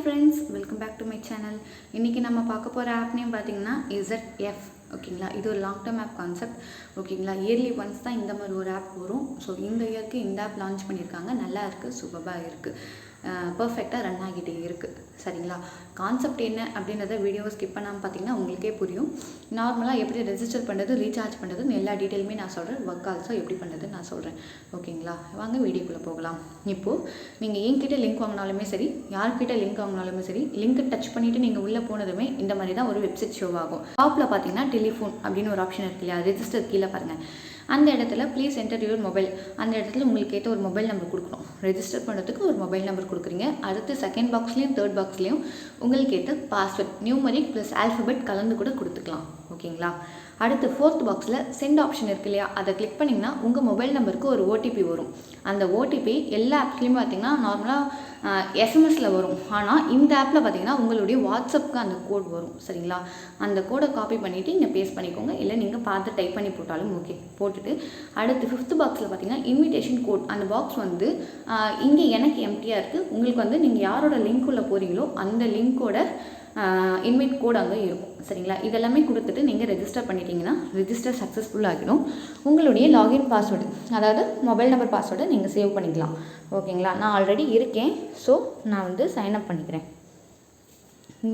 Friends, welcome back to my channel. இன்றைக்கி நம்ம பார்க்க போகிற ஆப் நேம் பார்த்தீங்கன்னா ZF. ஓகேங்களா, இது ஒரு லாங் டேர்ம் ஆப் கான்செப்ட். ஓகேங்களா, இயர்லி ஒன்ஸ் தான் இந்த மாதிரி ஒரு ஆப் வரும். ஸோ இந்த இயருக்கு இந்த ஆப் லான்ச் பண்ணியிருக்காங்க. நல்லா இருக்குது, சூப்பராக இருக்குது, பர்ஃபெக்டாக ரன் ஆகிட்டே இருக்குது. சரிங்களா, கான்செப்ட் என்ன அப்படின்றத வீடியோவை ஸ்கிப் பண்ணாமல் பார்த்தீங்கன்னா உங்களுக்கே புரியும். நார்மலாக எப்படி ரெஜிஸ்டர் பண்ணுறது, ரீசார்ஜ் பண்ணுறதுன்னு எல்லா டீட்டெயிலுமே நான் சொல்கிறேன். ஒர்க் ஆல்சோ எப்படி பண்ணுறதுன்னு நான் சொல்கிறேன். ஓகேங்களா, வாங்க வீடியோக்குள்ளே போகலாம். இப்போது நீங்கள் என்கிட்ட லிங்க் வாங்கினாலுமே சரி, யார்கிட்ட லிங்க் வாங்கினாலுமே சரி, லிங்க் டச் பண்ணிவிட்டு நீங்கள் உள்ளே போனதுமே இந்த மாதிரி தான் ஒரு வெப்சைட் ஷோ ஆகும். டாப்பில் பார்த்தீங்கன்னா டெலிஃபோன் அப்படின்னு ஒரு ஆப்ஷன் இருக்கு இல்லையா, ரெஜிஸ்டர் கீழே பாருங்கள். அந்த இடத்துல ப்ளீஸ் என்டர் யுவர் மொபைல், அந்த இடத்துல உங்களுக்கு ஏற்ற ஒரு மொபைல் நம்பர் கொடுக்கணும். ரெஜிஸ்டர் பண்ணுறதுக்கு ஒரு மொபைல் நம்பர் கொடுக்குறீங்க. அடுத்து செகண்ட் பாக்ஸ்லேயும் தேர்ட் பாக்ஸ்லேயும் உங்களுக்கு ஏற்ற பாஸ்வேர்ட் நியூமரிக் ப்ளஸ் ஆல்ஃபபெட் கலந்து கூட கொடுத்துக்கலாம். ஓகேங்களா, அடுத்து ஃபோர்த் பாக்ஸில் சென்ட் ஆப்ஷன் இருக்கு இல்லையா, அதை கிளிக் பண்ணிங்கன்னா உங்கள் மொபைல் நம்பருக்கு ஒரு ஓடிபி வரும். அந்த ஓடிபி எல்லா ஆப்ஸ்லேயும் பார்த்தீங்கன்னா நார்மலாக எஸ்எம்எஸில் வரும். ஆனால் இந்த ஆப்பில் பார்த்தீங்கன்னா உங்களுடைய வாட்ஸ்அப்புக்கு அந்த கோட் வரும். சரிங்களா, அந்த கோடை காப்பி பண்ணிவிட்டு இங்கே பேஸ்ட் பண்ணிக்கோங்க, இல்லை நீங்கள் பார்த்து டைப் பண்ணி போட்டாலும் ஓகே. போட்டுட்டு அடுத்து ஃபிஃப்த் பாக்ஸில் பார்த்தீங்கன்னா இன்விடேஷன் கோட். அந்த பாக்ஸ் வந்து இங்கே எனக்கு எம்டியாக இருக்குது. உங்களுக்கு வந்து நீங்கள் யாரோட லிங்க் உள்ள போகிறீங்களோ அந்த லிங்க்கோட இன்வைட் கோட் அங்கே இருக்கும். சரிங்களா, இதெல்லாமே கொடுத்துட்டு நீங்கள் ரெஜிஸ்டர் பண்ணிட்டீங்கன்னா ரெஜிஸ்டர் சக்ஸஸ்ஃபுல் ஆகிடும். உங்களுடைய லாகின் பாஸ்வேர்டு, அதாவது மொபைல் நம்பர் பாஸ்வேர்டை நீங்கள் சேவ் பண்ணிக்கலாம். ஓகேங்களா, நான் ஆல்ரெடி இருக்கேன். ஸோ நான் வந்து சைன்அப் பண்ணிக்கிறேன்.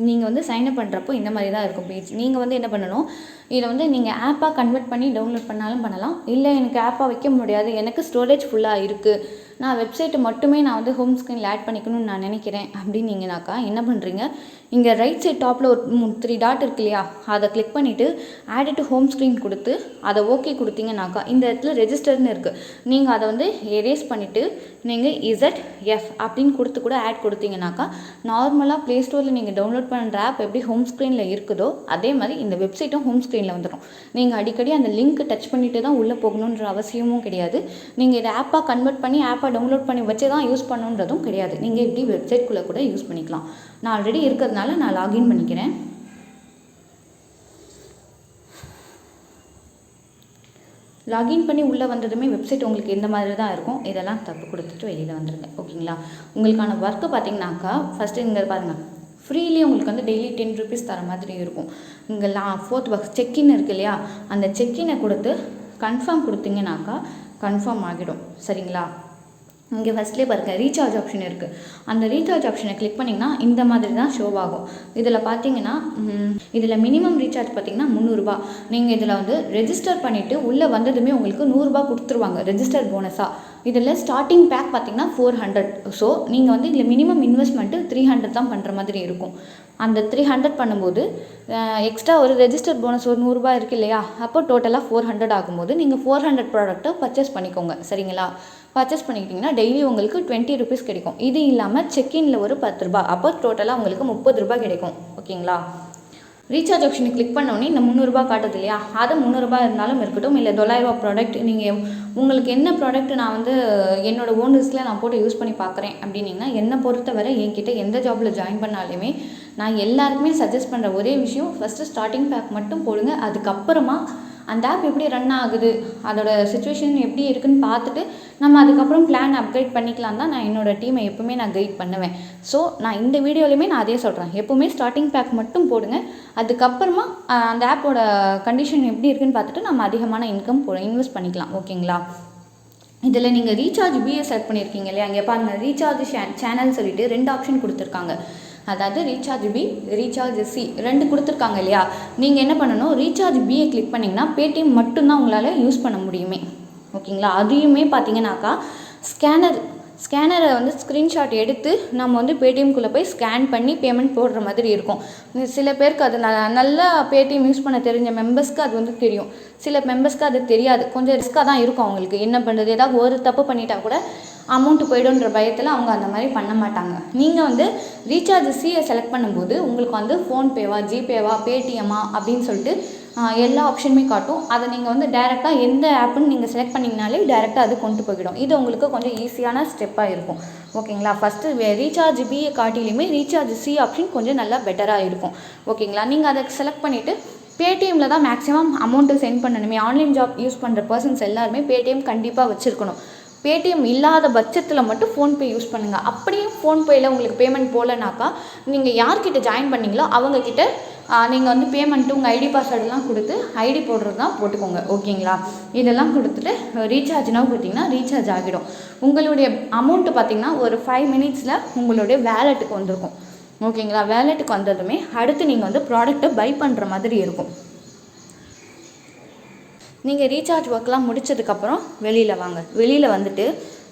நீங்கள் வந்து சைன்அப் பண்ணுறப்போ இந்த மாதிரி தான் இருக்கும் பேஜ். நீங்கள் வந்து என்ன பண்ணணும், இதை வந்து நீங்கள் ஆப்பாக கன்வெர்ட் பண்ணி டவுன்லோட் பண்ணாலும் பண்ணலாம். இல்லை எனக்கு ஆப்பாக வைக்க முடியாது, எனக்கு ஸ்டோரேஜ் ஃபுல்லாக இருக்குது, நான் வெப்சைட்டை மட்டுமே நான் வந்து ஹோம் ஸ்க்ரீனில் ஆட் பண்ணிக்கணும்னு நான் நினைக்கிறேன் அப்படின்னீங்கனாக்கா என்ன பண்ணுறீங்க, இங்கே ரைட் சைட் டாப்பில் ஒரு 3 டாட் இருக்கு இல்லையா, அதை கிளிக் பண்ணிவிட்டு ஆட் டு ஹோம் ஸ்க்ரீன் கொடுத்து அதை ஓகே கொடுத்தீங்கனாக்கா இந்த இடத்துல ரெஜிஸ்டர்னு இருக்குது. நீங்கள் அதை வந்து எரேஸ் பண்ணிவிட்டு நீங்கள் ZF அப்படின்னு கொடுத்து கூட ஆட் கொடுத்தீங்கனாக்கா நார்மலாக ப்ளே ஸ்டோரில் நீங்கள் டவுன்லோட் பண்ணுற ஆப் எப்படி ஹோம் ஸ்க்ரீனில் இருக்குதோ அதே மாதிரி இந்த வெப்சைட்டும் ஹோம் ஸ்க்ரீனில் வந்துடும். நீங்கள் அடிக்கடி அந்த லிங்க் டச் பண்ணிவிட்டு தான் உள்ளே போகணுன்ற அவசியமும் கிடையாது. நீங்கள் இதை ஆப்பாக கன்வெர்ட் பண்ணி ஆப்பாக டவுன்லோட் பண்ணி வச்சு தான் யூஸ் பண்ணணுன்றதும் கிடையாது. நீங்கள் இப்படி வெப்சைட்குள்ளே கூட யூஸ் பண்ணிக்கலாம். நான் ஆல்ரெடி இருக்கிறதுனால நான் லாகின் பண்ணிக்கிறேன். லாகின் பண்ணி உள்ளே வந்ததுமே வெப்சைட் உங்களுக்கு இந்த மாதிரி தான் இருக்கும். இதெல்லாம் தப்பு கொடுத்துட்டு வெளியில் வந்துடுங்க. ஓகேங்களா, உங்களுக்கான ஒர்க்கு பார்த்தீங்கன்னாக்கா ஃபஸ்ட்டு இங்கே பாருங்கள், ஃப்ரீலி உங்களுக்கு வந்து டெய்லி 10 ருபீஸ் தர மாதிரி இருக்கும். இங்கே ஃபோர்த் பாக்ஸ் செக்இன் இருக்கு இல்லையா, அந்த செக்இனை கொடுத்து கன்ஃபார்ம் கொடுத்தீங்கன்னாக்கா கன்ஃபார்ம் ஆகிடும். சரிங்களா, இங்கே ஃபஸ்ட்லேயே பாருங்கள் ரீசார்ஜ் ஆப்ஷன் இருக்குது. அந்த ரீசார்ஜ் ஆப்ஷனை கிளிக் பண்ணிங்கன்னா இந்த மாதிரி தான் ஷோ ஆகும். இதில் பார்த்தீங்கன்னா இதில் மினிமம் ரீசார்ஜ் பார்த்தீங்கன்னா 300 ரூபா. நீங்கள் இதில் வந்து ரெஜிஸ்டர் பண்ணிவிட்டு உள்ளே வந்ததுமே உங்களுக்கு 100 ரூபா கொடுத்துருவாங்க ரெஜிஸ்டர் போனஸாக. இதில் ஸ்டார்டிங் பேக் பார்த்தீங்கன்னா 400. ஸோ நீங்கள் வந்து இதில் மினிமம் இன்வெஸ்ட்மெண்ட்டு 300 தான் பண்ணுற மாதிரி இருக்கும். அந்த 300 பண்ணும்போது எக்ஸ்ட்ரா ஒரு ரெஜிஸ்டர் போனஸ் ஒரு 100 ரூபா இருக்குது இல்லையா, அப்போ டோட்டலாக 400 ஆகும்போது நீங்கள் 400 ப்ராடக்ட்டை பர்ச்சேஸ் பண்ணிக்கோங்க. சரிங்களா, பர்ச்சேஸ் பண்ணிக்கிட்டிங்கன்னா டெய்லி உங்களுக்கு 20 ருபீஸ் கிடைக்கும். இது இல்லாமல் செக்இனில் ஒரு 10 ரூபா, அப்போ டோட்டலாக உங்களுக்கு 30 ரூபா கிடைக்கும். ஓகேங்களா, ரீசார்ஜ் ஆப்ஷனை கிளிக் பண்ணோன்னே இந்த 300 ரூபா காட்டுது இல்லையா, அது 300 ரூபா இருந்தாலும் இருக்கட்டும், இல்லை 900 ரூபா ப்ராடக்ட் நீங்கள் உங்களுக்கு என்ன ப்ராடக்ட் நான் வந்து என்னோடய ஓன் ரிஸ்கில் நான் போட்டு யூஸ் பண்ணி பார்க்குறேன் அப்படின்னிங்கன்னா என்னை பொறுத்தவரை என்கிட்ட எந்த ஜாபில் ஜாயின் பண்ணாலுமே நான் எல்லாருக்குமே சஜஸ்ட் பண்ணுற ஒரே விஷயம், ஃபஸ்ட்டு ஸ்டார்டிங் பேக் மட்டும் போடுங்க. அதுக்கப்புறமா அந்த ஆப் எப்படி ரன் ஆகுது, அதோட சுச்சுவேஷன் எப்படி இருக்குன்னு பார்த்துட்டு நம்ம அதுக்கப்புறம் பிளான் அப்கிரேட் பண்ணிக்கலாம் தான் நான் என்னோடய டீமை எப்போவுமே நான் கைட் பண்ணுவேன். ஸோ நான் இந்த வீடியோலையுமே நான் அதே சொல்கிறேன், எப்போவுமே ஸ்டார்டிங் பேக் மட்டும் போடுங்க. அதுக்கப்புறமா அந்த ஆப்போட கண்டிஷன் எப்படி இருக்குன்னு பார்த்துட்டு நம்ம அதிகமான இன்கம் இன்வெஸ்ட் பண்ணிக்கலாம். ஓகேங்களா, இதில் நீங்கள் ரீசார்ஜ் பிஏ செலக்ட் பண்ணியிருக்கீங்க இல்லையா, இங்கே பாருங்கள் ரீசார்ஜ் சேனல் சொல்லிட்டு 2 ஆப்ஷன் கொடுத்துருக்காங்க. அதாவது ரீசார்ஜ் பி, ரீசார்ஜ் சி 2 கொடுத்துருக்காங்க இல்லையா. நீங்கள் என்ன பண்ணணும், ரீசார்ஜ் பியை கிளிக் பண்ணிங்கன்னா பேடிஎம் மட்டும்தான் உங்களால் யூஸ் பண்ண முடியுமே. ஓகேங்களா, அதையுமே பார்த்தீங்கன்னாக்கா ஸ்கேனரை வந்து ஸ்க்ரீன்ஷாட் எடுத்து நம்ம வந்து பேடிஎம்குள்ளே போய் ஸ்கேன் பண்ணி பேமெண்ட் போடுற மாதிரி இருக்கும். சில பேருக்கு அது நல்லா பேடிஎம் யூஸ் பண்ண தெரிஞ்ச மெம்பர்ஸ்க்கு அது வந்து தெரியும், சில மெம்பர்ஸ்க்கு அது தெரியாது. கொஞ்சம் ரிஸ்க்காக தான் இருக்கும் அவங்களுக்கு. என்ன பண்ணுறது, ஏதாவது ஒரு தப்பு பண்ணிட்டா கூட அமௌண்ட்டு போய்டுன்ற பயத்தில் அவங்க அந்த மாதிரி பண்ண மாட்டாங்க. நீங்கள் வந்து ரீசார்ஜ் சியை செலக்ட் பண்ணும்போது உங்களுக்கு வந்து ஃபோன்பேவா, ஜிபேவா, பேடிஎம்மா அப்படின்னு சொல்லிட்டு எல்லா ஆப்ஷனுமே காட்டும். அதை நீங்கள் வந்து டைரெக்டாக எந்த ஆப்புன்னு நீங்கள் செலக்ட் பண்ணிங்கனாலே டைரெக்டாக அது கொண்டு போய்டும். இது உங்களுக்கு கொஞ்சம் ஈஸியான ஸ்டெப்பாக இருக்கும். ஓகேங்களா, ஃபஸ்ட்டு ரீசார்ஜ் பியை காட்டிலையுமே ரீசார்ஜ் சி ஆப்ஷன் கொஞ்சம் நல்லா பெட்டராக இருக்கும். ஓகேங்களா, நீங்கள் அதை செலக்ட் பண்ணிவிட்டு பேடிஎம்மில் தான் மேக்ஸிமம் அமௌண்ட்டு சென்ட் பண்ணணுமே. ஆன்லைன் ஜாப் யூஸ் பண்ணுற பர்சன்ஸ் எல்லாருமே பேடிஎம் கண்டிப்பாக வச்சுருக்கணும். பேடிஎம் இல்லாத பட்சத்தில் மட்டும் ஃபோன்பே யூஸ் பண்ணுங்கள். அப்படியே ஃபோன்பேயில் உங்களுக்கு பேமெண்ட் போகலனாக்கா நீங்கள் யார்கிட்ட ஜாயின் பண்ணீங்களோ அவங்கக்கிட்ட நீங்கள் வந்து பேமெண்ட்டு உங்கள் ஐடி பாஸ்வேர்டெலாம் கொடுத்து ஐடி போடுறது தான் போட்டுக்கோங்க. ஓகேங்களா? இதெல்லாம் கொடுத்துட்டு ரீசார்ஜ்னால் கொடுத்தீங்கன்னா ரீசார்ஜ் ஆகிடும். உங்களுடைய அமௌண்ட்டு பார்த்திங்கன்னா ஒரு 5 மினிட்ஸில் உங்களுடைய வேலெட்டுக்கு வந்திருக்கும். ஓகேங்களா? வேலெட்டுக்கு வந்ததுமே அடுத்து நீங்கள் வந்து ப்ராடக்ட்டை பை பண்ணுற மாதிரி இருக்கும். நீங்கள் ரீசார்ஜ் ஒர்க்லாம் முடித்ததுக்கப்புறம் வெளியில் வாங்க. வெளியில் வந்துட்டு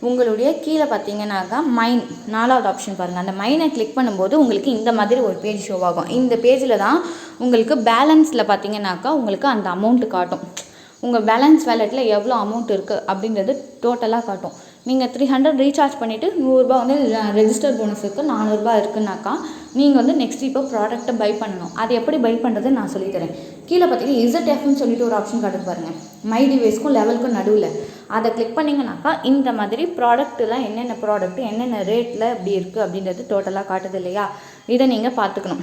உங்களுடைய கீழே பார்த்தீங்கன்னாக்கா மைன் 4வது ஆப்ஷன் பாருங்கள். அந்த மைனை கிளிக் பண்ணும்போது உங்களுக்கு இந்த மாதிரி ஒரு பேஜ் ஷோ ஆகும். இந்த பேஜில் தான் உங்களுக்கு பேலன்ஸில் பார்த்தீங்கன்னாக்கா உங்களுக்கு அந்த அமௌண்ட்டு காட்டும். உங்கள் பேலன்ஸ் வேலெட்டில் எவ்வளோ அமௌண்ட் இருக்குது அப்படின்றது டோட்டலாக காட்டும். நீங்கள் 300 ரீசார்ஜ் பண்ணிவிட்டு 100 ரூபா வந்து ரெஜிஸ்டர் போனஸ் இருக்குது, 400 ரூபா இருக்குன்னாக்கா நீங்கள் வந்து நெக்ஸ்ட் இப்போ ப்ராடக்ட்டை பை பண்ணணும். அது எப்படி பை பண்ணுறது நான் சொல்லித்தரேன். கீழே பார்த்தீங்கன்னா இசட்எஃப்னு சொல்லிட்டு ஒரு ஆப்ஷன் காட்டுது பாருங்கள். மை டிவைஸ்க்கும் லெவலுக்கும் நடுவில் அதை கிளிக் பண்ணிங்கனாக்கா இந்த மாதிரி ப்ராடக்ட்டுலாம் என்னென்ன ப்ராடக்ட்டு என்னென்ன ரேட்டில் எப்படி இருக்குது அப்படின்றது டோட்டலாக காட்டுது இல்லையா? இதை நீங்கள் பார்த்துக்கணும்.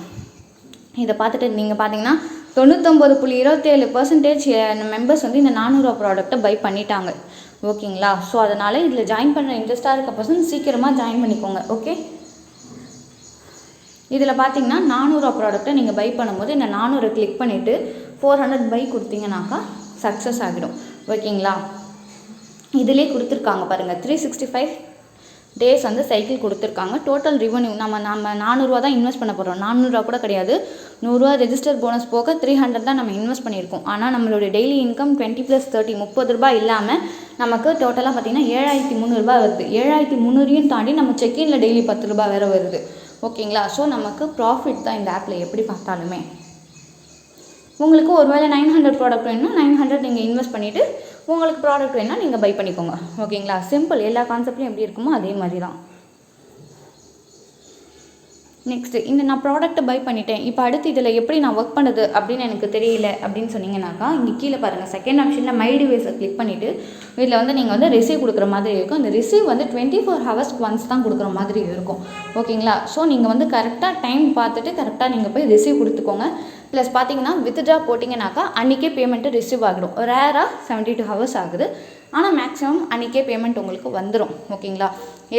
இதை பார்த்துட்டு நீங்கள் பார்த்தீங்கன்னா 99.27% மெம்பர்ஸ் வந்து இந்த 400 ரூபா ப்ராடக்ட்டை பை பண்ணிட்டாங்க. ஓகேங்களா? ஸோ அதனால் இதில் ஜாயின் பண்ணுற இன்ட்ரெஸ்ட்டாக இருக்க பர்சன் சீக்கிரமாக ஜாயின் பண்ணிக்கோங்க. ஓகே, இதில் பார்த்தீங்கன்னா 400 ரூபா ப்ராடக்ட்டை நீங்கள் பை பண்ணும்போது இந்த 400 கிளிக் பண்ணிவிட்டு 400 பை கொடுத்தீங்கன்னாக்கா சக்ஸஸ் ஆகிடும். ஓகேங்களா? இதிலே கொடுத்துருக்காங்க பாருங்கள், 365 டேஸ் வந்து சைக்கிள் கொடுத்துருக்காங்க. டோட்டல் ரெவன்யூ நம்ம 400 ரூபா தான் இன்வெஸ்ட் பண்ண போகிறோம். 400 ரூபா கூட கிடையாது, 100 ரூபா ரெஜிஸ்டர் போனஸ் போக 300 தான் நம்ம இன்வெஸ்ட் பண்ணியிருக்கோம். ஆனால் நம்மளுடைய டெய்லி இன்கம் 20 + 30 30 ரூபா இல்லாமல் நமக்கு டோட்டலாக பார்த்தீங்கன்னா 7300 ரூபா வருது. 7300 தாண்டி நம்ம செக்இனில் டெய்லி 10 ரூபா வேறு வருது. ஓகேங்களா? ஸோ நமக்கு ப்ராஃபிட் தான் இந்த ஆப்பில் எப்படி பார்த்தாலுமே. உங்களுக்கு ஒருவேளை 900 ப்ராடக்ட் வேணும்னா 900 நீங்கள் இன்வெஸ்ட் பண்ணிவிட்டு உங்களுக்கு ப்ராடக்ட் வேணும்னா நீங்கள் பை பண்ணிக்கோங்க. ஓகேங்களா? சிம்பிள். எல்லா கான்செப்ட்லையும் எப்படி இருக்குமோ அதே மாதிரி தான். நெக்ஸ்ட்டு இந்த நான் ப்ராடக்ட்டை பை பண்ணிட்டேன், இப்போ அடுத்து இதில் எப்படி நான் ஒர்க் பண்ணுறது அப்படின்னு எனக்கு தெரியல அப்படின்னு சொன்னீங்கன்னாக்கா இங்கே கீழே பாருங்கள், செகண்ட் ஆப்ஷனில் மை டிவைஸை கிளிக் பண்ணிவிட்டு இதில் வந்து நீங்கள் வந்து ரிசீவ் கொடுக்குற மாதிரி இருக்கும். அந்த ரிசீவ் வந்து 24 ஹவர்ஸ்க்கு ஒன்ஸ் தான் கொடுக்குற மாதிரி இருக்கும். ஓகேங்களா? ஸோ நீங்கள் வந்து கரெக்டாக டைம் பார்த்துட்டு கரெக்டாக நீங்கள் போய் ரிசீவ் கொடுத்துக்கோங்க. ப்ளஸ் பார்த்தீங்கன்னா வித்ட்ரா போட்டிங்கனாக்கா அன்றைக்கே பேமெண்ட்டு ரிசீவ் ஆகிடும். ரேராக 72 ஹவர்ஸ் ஆகுது, ஆனால் மேக்ஸிமம் அன்றைக்கே பேமெண்ட் உங்களுக்கு வந்துடும். ஓகேங்களா?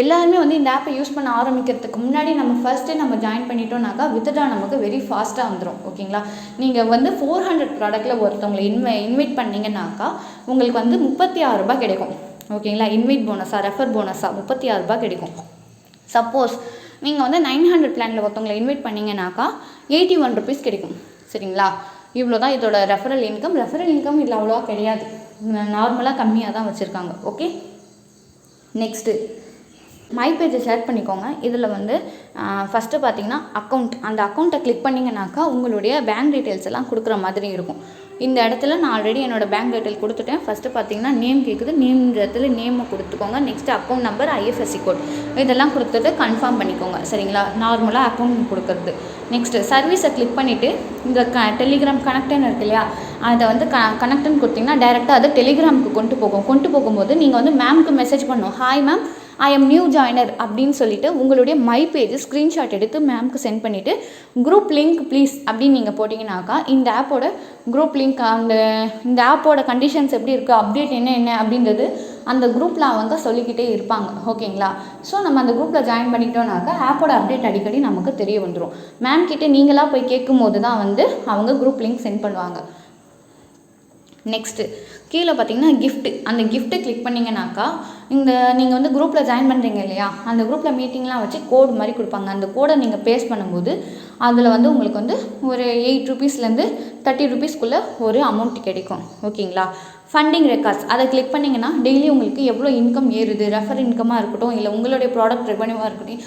எல்லாருமே வந்து இந்த ஆப்பை யூஸ் பண்ண ஆரம்பிக்கிறதுக்கு முன்னாடி நம்ம ஃபஸ்ட்டே நம்ம ஜாயின் பண்ணிட்டோம்னாக்கா வித்ட்ரா நமக்கு வெரி ஃபாஸ்ட்டாக வந்துடும். ஓகேங்களா? நீங்கள் வந்து 400 ப்ராடக்ட்டில் ஒருத்தவங்களை இன்வைட் பண்ணிங்கன்னாக்கா உங்களுக்கு வந்து 36 ரூபாய் கிடைக்கும். ஓகேங்களா? இன்வைட் போனஸாக ரெஃபர் போனஸாக 36 ரூபாய் கிடைக்கும். சப்போஸ் நீங்கள் வந்து 900 பிளானில் ஒருத்தவங்களை இன்வைட் பண்ணிங்கனாக்கா 81 ருபீஸ் கிடைக்கும். சரிங்களா? இவ்வளோ தான் இதோட ரெஃபரல் இன்கம். ரெஃபரல் இன்கம் இதில் அவ்வளோவா கிடையாது, நார்மலாக கம்மியாக தான் வச்சுருக்காங்க. ஓகே, நெக்ஸ்ட்டு மை பேஜை ஷேர் பண்ணிக்கோங்க. இதில் வந்து ஃபஸ்ட்டு பார்த்தீங்கன்னா அக்கௌண்ட், அந்த அக்கௌண்ட்டை கிளிக் பண்ணிங்கனாக்கா உங்களுடைய பேங்க் டீட்டெயில்ஸ் எல்லாம் கொடுக்குற மாதிரி இருக்கும். இந்த இடத்துல நான் ஆல்ரெடி என்னோடய பேங்க் டீட்டெயில் கொடுத்துட்டேன். ஃபஸ்ட்டு பார்த்தீங்கன்னா நேம் கேட்குது, நேம்ன்ற இடத்துல நேமை கொடுத்துக்கோங்க. Next account number, IFSC code இதெல்லாம் கொடுத்துட்டு கன்ஃபார்ம் பண்ணிக்கோங்க. சரிங்களா? நார்மலாக அக்கௌண்ட் கொடுக்குறது. நெக்ஸ்ட்டு சர்வீஸை கிளிக் பண்ணிவிட்டு இந்த டெலிகிராம் கனெக்ட்னு இருக்கு இல்லையா, அதை வந்து கனெக்ட்னு கொடுத்தீங்கன்னா டேரெக்டாக அதை டெலிகிராமுக்கு கொண்டு போகும்போது நீங்கள் வந்து மேம்க்கு மெசேஜ் பண்ணணும். Hi ma'am, I am new joiner அப்படின்னு சொல்லிட்டு உங்களுடைய மை பேஜ் ஸ்க்ரீன்ஷாட் எடுத்து மேம்க்கு சென்ட் பண்ணிவிட்டு குரூப் லிங்க் ப்ளீஸ் அப்படின்னு நீங்கள் போட்டிங்கனாக்கா இந்த ஆப்போட குரூப் லிங்க், இந்த ஆப்போட கண்டிஷன்ஸ் எப்படி இருக்குது, அப்டேட் என்ன அப்படின்றது அந்த குரூப்பில் அவங்க சொல்லிக்கிட்டே இருப்பாங்க. ஓகேங்களா? ஸோ நம்ம அந்த குரூப்பில் ஜாயின் பண்ணிட்டோம்னாக்கா ஆப்போட அப்டேட் அடிக்கடி நமக்கு தெரிய வந்துடும். மேம் கிட்டே நீங்களாக போய் கேட்கும் போது தான் வந்து அவங்க குரூப் லிங்க் சென்ட் பண்ணுவாங்க. நெக்ஸ்ட்டு கீழே பார்த்தீங்கன்னா கிஃப்ட்டு, அந்த கிஃப்ட்டை கிளிக் பண்ணிங்கனாக்கா நீங்கள் வந்து குரூப்பில் ஜாயின் பண்ணுறீங்க இல்லையா, அந்த குரூப்பில் மீட்டிங்லாம் வச்சு கோட் மாதிரி கொடுப்பாங்க. அந்த கோடை நீங்கள் பேஸ்ட் பண்ணும்போது அதில் வந்து உங்களுக்கு வந்து ஒரு 8 ருபீஸ்லேருந்து 30 ருபீஸ்க்குள்ளே ஒரு அமௌண்ட் கிடைக்கும். ஓகேங்களா? ஃபண்டிங் ரெக்கார்ட்ஸ் அதை கிளிக் பண்ணிங்கன்னா டெய்லி உங்களுக்கு எவ்வளோ இன்கம் ஏறுது, ரெஃபர் இன்கமாக இருக்கட்டும் இல்லை உங்களுடைய ப்ராடக்ட் ரெவன்யூவாக இருக்கட்டும்,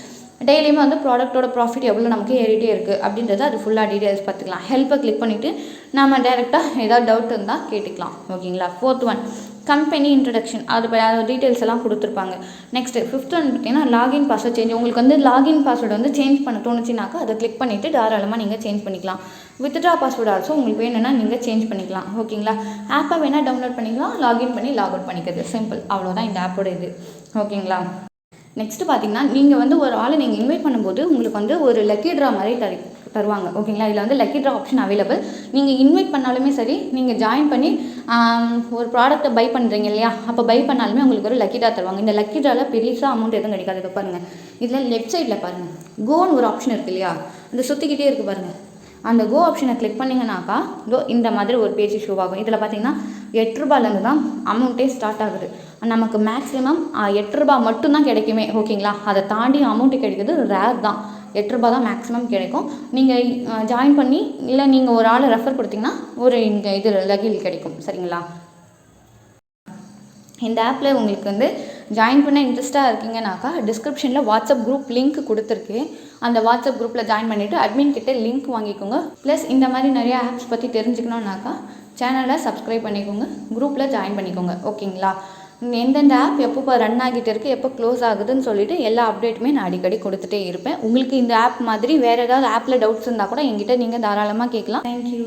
டெய்லியுமே வந்து ப்ராடக்ட்டோட ப்ராஃபிட் எவ்வளோ நமக்கு ஏறிட்டே இருக்குது அப்படின்றத அது ஃபுல்லாக டீட்டெயில்ஸ் பார்த்துக்கலாம். ஹெல்ப்பை கிளிக் பண்ணிவிட்டு நம்ம டேரெக்டாக ஏதாவது டவுட் இருந்தால் கேட்டுக்கலாம். ஓகேங்களா? 4th ஒன் கம்பெனி இன்ட்ரடக்ஷன், அது டீட்டெயில்ஸ் எல்லாம் கொடுத்துருப்பாங்க. நெக்ஸ்ட்டு 5th ஒன் பார்த்தீங்கன்னா லாகின் பாஸ்வேர்ட் சேஞ்ச். உங்களுக்கு வந்து லாகின் பாஸ்வேர்டு வந்து சேஞ்ச் பண்ண தோணுச்சுனாக்கா அதை கிளிக் பண்ணிவிட்டு தாராளமாக நீங்கள் சேஞ்ச் பண்ணிக்கலாம். வித்ட்ரா பாஸ்வேர்டு ஆல்சோ உங்களுக்கு வேணும்னா நீங்கள் சேஞ்ச் பண்ணிக்கலாம். ஓகேங்களா? ஆப்பை வேணால் டவுன்லோட் பண்ணிக்கலாம், லாகின் பண்ணி லாக் அவுட் பண்ணிக்கிறது, சிம்பிள். அவ்வளோதான் இந்த ஆப்போட இது. ஓகேங்களா? நெக்ஸ்ட்டு பார்த்தீங்கன்னா நீங்கள் வந்து ஒரு ஆளை நீங்கள் இன்வைட் பண்ணும்போது உங்களுக்கு வந்து ஒரு லக்கி ட்ரா மாதிரி தருவாங்க. ஓகேங்களா? இதில் வந்து லக்கி ட்ரா ஆப்ஷன் அவைலபிள். நீங்கள் இன்வைட் பண்ணாலுமே சரி, நீங்கள் ஜாயின் பண்ணி ஒரு ப்ராடக்ட்டை பை பண்ணுறீங்க இல்லையா, அப்போ பை பண்ணாலுமே உங்களுக்கு ஒரு லக்கி ட்ரா தருவாங்க. இந்த லக்கி ட்ராவில் பெருசாக அமௌண்ட் எதுவும் கிடைக்காது. இதை பாருங்கள், இதில் லெஃப்ட் சைடில் பாருங்கள், கோன்னு ஒரு ஆப்ஷன் இருக்குது இல்லையா, அந்த சுற்றிக்கிட்டே இருக்குது பாருங்கள். அந்த கோ ஆப்ஷனை கிளிக் பண்ணிங்கனாக்கா இந்த மாதிரி ஒரு பேஜ் ஷோ ஆகும். இதில் பார்த்தீங்கன்னா 8 ரூபாயிலேருந்து தான் அமௌண்ட்டே ஸ்டார்ட் ஆகுது. நமக்கு மேக்ஸிமம் 8 ரூபா மட்டும்தான் கிடைக்குமே. ஓகேங்களா? அதை தாண்டி அமௌண்ட்டு கிடைக்கிறது ரேர் தான். 8 ரூபா தான் மேக்ஸிமம் கிடைக்கும். நீங்கள் ஜாயின் பண்ணி இல்லை நீங்கள் ஒரு ஆளை ரெஃபர் கொடுத்தீங்கன்னா ஒரு இங்கே இது லகில் கிடைக்கும். சரிங்களா? இந்த ஆப்பில் உங்களுக்கு வந்து ஜாயின் பண்ண இன்ட்ரெஸ்ட்டாக இருக்கீங்கனாக்கா டிஸ்கிரிப்ஷனில் வாட்ஸ்அப் குரூப் லிங்க் கொடுத்துருக்கு. அந்த வாட்ஸ்அப் குரூப்பில் ஜாயின் பண்ணிவிட்டு அட்மின் கிட்டே லிங்க் வாங்கிக்கோங்க. ப்ளஸ் இந்த மாதிரி நிறைய ஆப்ஸ் பற்றி தெரிஞ்சுக்கணுன்னாக்கா சேனலை சப்ஸ்கிரைப் பண்ணிக்கோங்க, குரூப்பில் ஜாயின் பண்ணிக்கோங்க. ஓகேங்களா? எந்தெந்த ஆப் எப்போ ரன் ஆகிட்டு இருக்குது, எப்போ க்ளோஸ் ஆகுதுன்னு சொல்லிவிட்டு எல்லா அப்டேட்டுமே நான் அடிக்கடி கொடுத்துட்டே இருப்பேன். உங்களுக்கு இந்த ஆப் மாதிரி வேறு ஏதாவது ஆப்பில் டவுட்ஸ் இருந்தால் கூட என்கிட்ட நீங்கள் தாராளமாக கேட்கலாம். தேங்க்யூ.